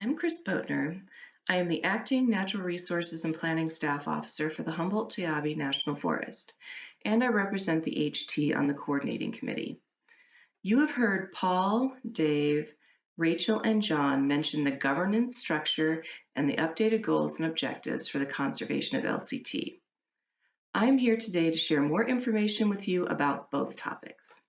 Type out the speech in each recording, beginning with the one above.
I'm Chris Boatner. I am the Acting Natural Resources and Planning Staff Officer for the Humboldt-Toyabe National Forest, and I represent the HT on the Coordinating Committee. You have heard Paul, Dave, Rachel, and John mention the governance structure and the updated goals and objectives for the conservation of LCT. I'm here today to share more information with you about both topics.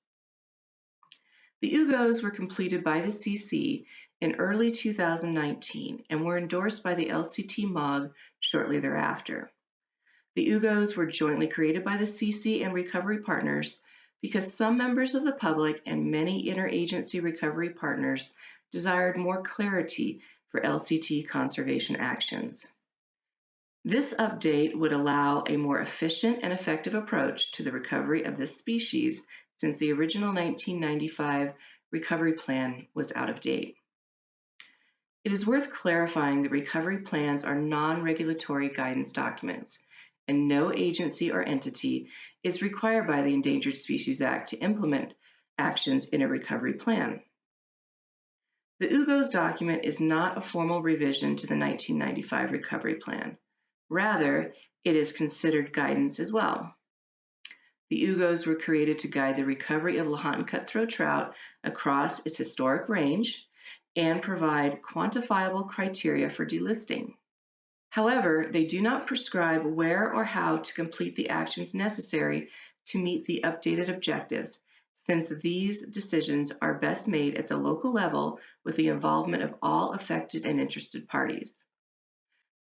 The UGOs were completed by the CC in early 2019 and were endorsed by the LCT MOG shortly thereafter. The UGOs were jointly created by the CC and recovery partners because some members of the public and many interagency recovery partners desired more clarity for LCT conservation actions. This update would allow a more efficient and effective approach to the recovery of this species since the original 1995 recovery plan was out of date. It is worth clarifying that recovery plans are non-regulatory guidance documents, and no agency or entity is required by the Endangered Species Act to implement actions in a recovery plan. The UGOs document is not a formal revision to the 1995 recovery plan. Rather, it is considered guidance as well. The UGOs were created to guide the recovery of Lahontan cutthroat trout across its historic range and provide quantifiable criteria for delisting. However, they do not prescribe where or how to complete the actions necessary to meet the updated objectives, since these decisions are best made at the local level with the involvement of all affected and interested parties.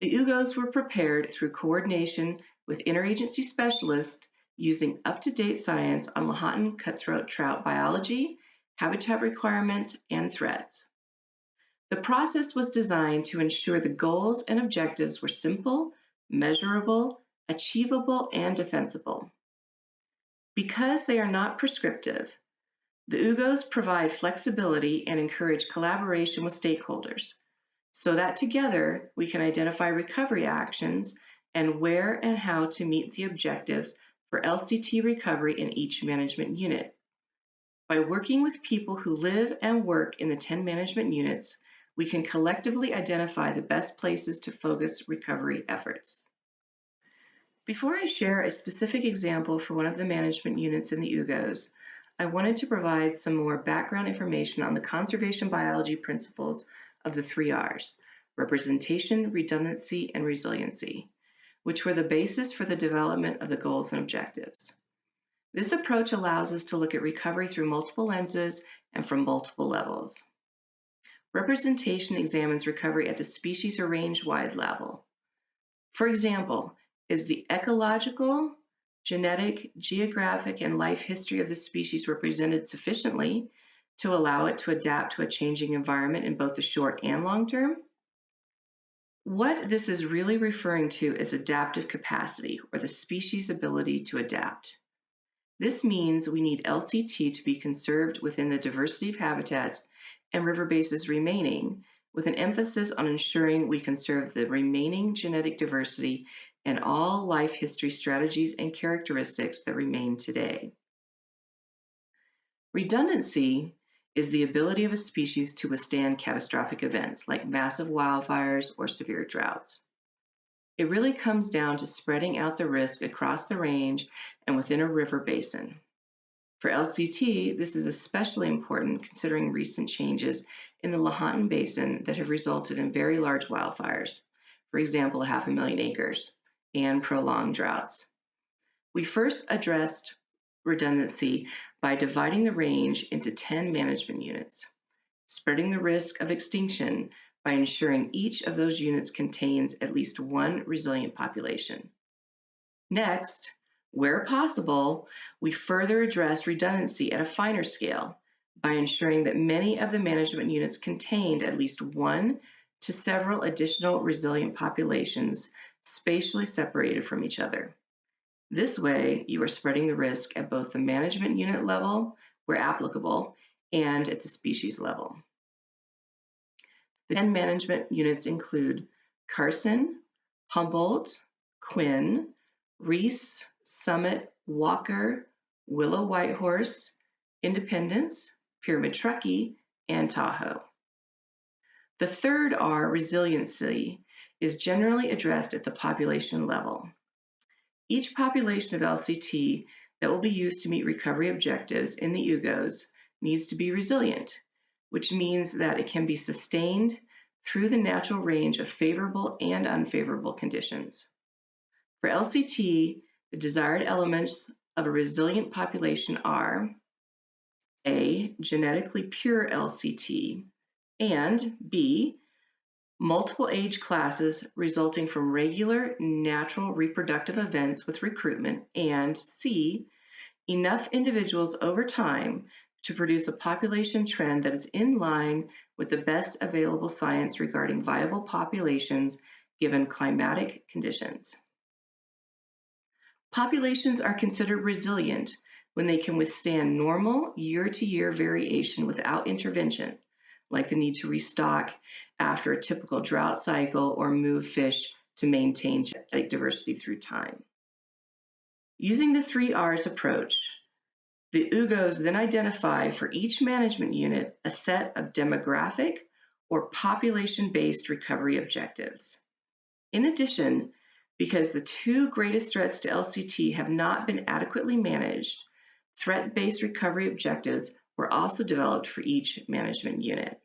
The UGOs were prepared through coordination with interagency specialists using up-to-date science on Lahontan cutthroat trout biology, habitat requirements, and threats. The process was designed to ensure the goals and objectives were simple, measurable, achievable, and defensible. Because they are not prescriptive, the UGOs provide flexibility and encourage collaboration with stakeholders, so that together we can identify recovery actions and where and how to meet the objectives for LCT recovery in each management unit. By working with people who live and work in the 10 management units, we can collectively identify the best places to focus recovery efforts. Before I share a specific example for one of the management units in the UGOs, I wanted to provide some more background information on the conservation biology principles of the 3 R's: representation, redundancy, and resiliency, which were the basis for the development of the goals and objectives. This approach allows us to look at recovery through multiple lenses and from multiple levels. Representation examines recovery at the species or range-wide level. For example, is the ecological, genetic, geographic, and life history of the species represented sufficiently to allow it to adapt to a changing environment in both the short and long term? What this is really referring to is adaptive capacity, or the species' ability to adapt. This means we need LCT to be conserved within the diversity of habitats and river bases remaining, with an emphasis on ensuring we conserve the remaining genetic diversity and all life history strategies and characteristics that remain today. Redundancy is the ability of a species to withstand catastrophic events like massive wildfires or severe droughts. It really comes down to spreading out the risk across the range and within a river basin. For LCT, this is especially important considering recent changes in the Lahontan Basin that have resulted in very large wildfires, for example, 500,000 acres, and prolonged droughts. We first addressed redundancy by dividing the range into 10 management units, spreading the risk of extinction by ensuring each of those units contains at least one resilient population. Next, where possible, we further address redundancy at a finer scale by ensuring that many of the management units contained at least one to several additional resilient populations spatially separated from each other. This way, you are spreading the risk at both the management unit level, where applicable, and at the species level. The 10 management units include Carson, Humboldt, Quinn, Reese, Summit, Walker, Willow Whitehorse, Independence, Pyramid Truckee, and Tahoe. The third R, resiliency, is generally addressed at the population level. Each population of LCT that will be used to meet recovery objectives in the UGOs needs to be resilient, which means that it can be sustained through the natural range of favorable and unfavorable conditions. For LCT, the desired elements of a resilient population are A, genetically pure LCT, and B, multiple age classes resulting from regular natural reproductive events with recruitment, and C, enough individuals over time to produce a population trend that is in line with the best available science regarding viable populations given climatic conditions. Populations are considered resilient when they can withstand normal year-to-year variation without intervention, like the need to restock after a typical drought cycle or move fish to maintain genetic diversity through time. Using the 3Rs approach, the UGOs then identify for each management unit a set of demographic or population-based recovery objectives. In addition, because the two greatest threats to LCT have not been adequately managed, threat-based recovery objectives were also developed for each management unit.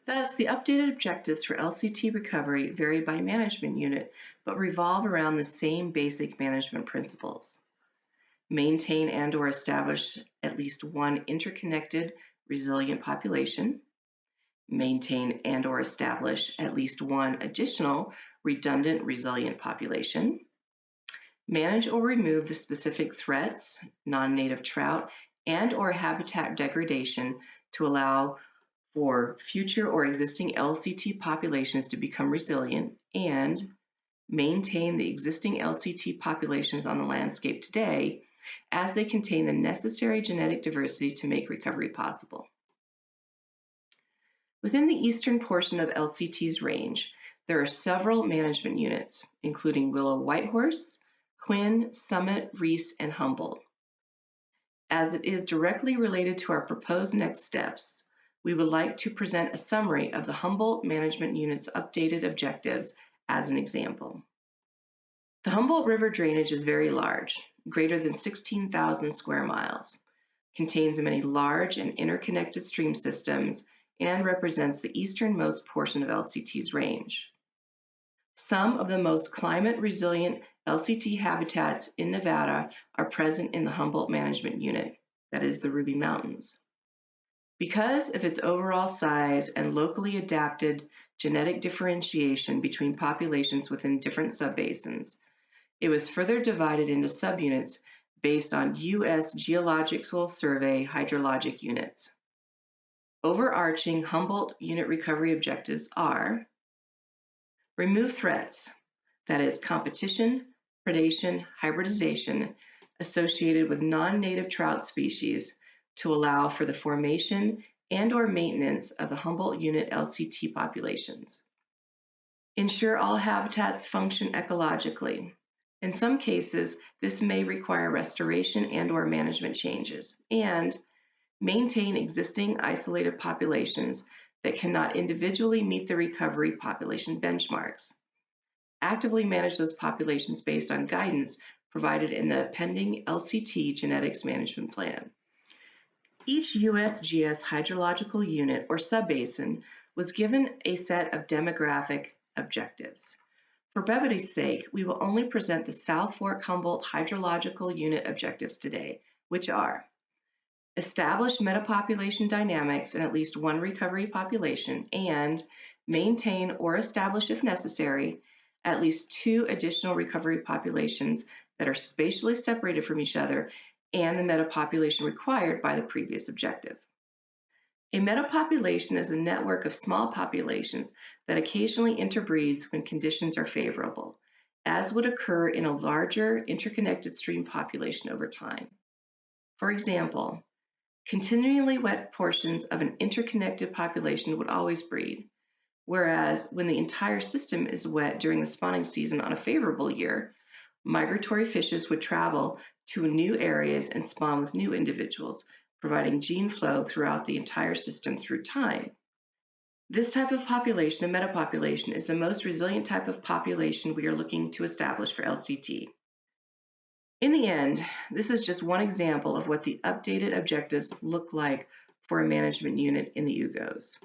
Thus, the updated objectives for LCT recovery vary by management unit, but revolve around the same basic management principles. Maintain and/or establish at least one interconnected, resilient population. Maintain and/or establish at least one additional redundant, resilient population. Manage or remove the specific threats, non-native trout, and/or habitat degradation to allow for future or existing LCT populations to become resilient, and maintain the existing LCT populations on the landscape today as they contain the necessary genetic diversity to make recovery possible. Within the eastern portion of LCT's range, there are several management units, including Willow Whitehorse, Quinn, Summit, Reese, and Humboldt. As it is directly related to our proposed next steps, we would like to present a summary of the Humboldt Management Unit's updated objectives as an example. The Humboldt River drainage is very large, greater than 16,000 square miles, contains many large and interconnected stream systems, and represents the easternmost portion of LCT's range. Some of the most climate-resilient LCT habitats in Nevada are present in the Humboldt Management Unit, that is the Ruby Mountains. Because of its overall size and locally adapted genetic differentiation between populations within different subbasins, it was further divided into subunits based on U.S. Geological Survey hydrologic units. Overarching Humboldt unit recovery objectives are: remove threats, that is competition, predation, hybridization, associated with non-native trout species to allow for the formation and/or maintenance of the Humboldt unit LCT populations. Ensure all habitats function ecologically. In some cases, this may require restoration and/or management changes, and maintain existing isolated populations that cannot individually meet the recovery population benchmarks. Actively manage those populations based on guidance provided in the pending LCT Genetics Management Plan. Each USGS hydrological unit or subbasin was given a set of demographic objectives. For brevity's sake, we will only present the South Fork Humboldt hydrological unit objectives today, which are: establish metapopulation dynamics in at least one recovery population, and maintain or establish, if necessary, at least two additional recovery populations that are spatially separated from each other and the metapopulation required by the previous objective. A metapopulation is a network of small populations that occasionally interbreeds when conditions are favorable, as would occur in a larger interconnected stream population over time. For example, continually wet portions of an interconnected population would always breed, whereas when the entire system is wet during the spawning season on a favorable year, migratory fishes would travel to new areas and spawn with new individuals, providing gene flow throughout the entire system through time. This type of population, a metapopulation, is the most resilient type of population we are looking to establish for LCT. In the end, this is just one example of what the updated objectives look like for a management unit in the UGOs.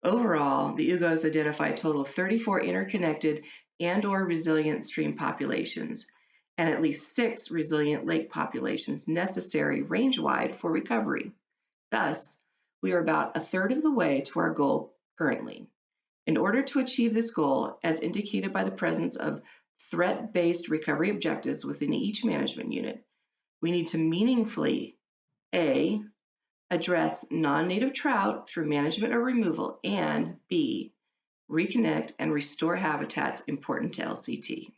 Overall, the UGOs identify a total of 34 interconnected and/or resilient stream populations, and at least 6 resilient lake populations necessary range-wide for recovery. Thus, we are about a third of the way to our goal currently. In order to achieve this goal, as indicated by the presence of threat-based recovery objectives within each management unit, we need to meaningfully A, address non-native trout through management or removal, and B, reconnect and restore habitats important to LCT.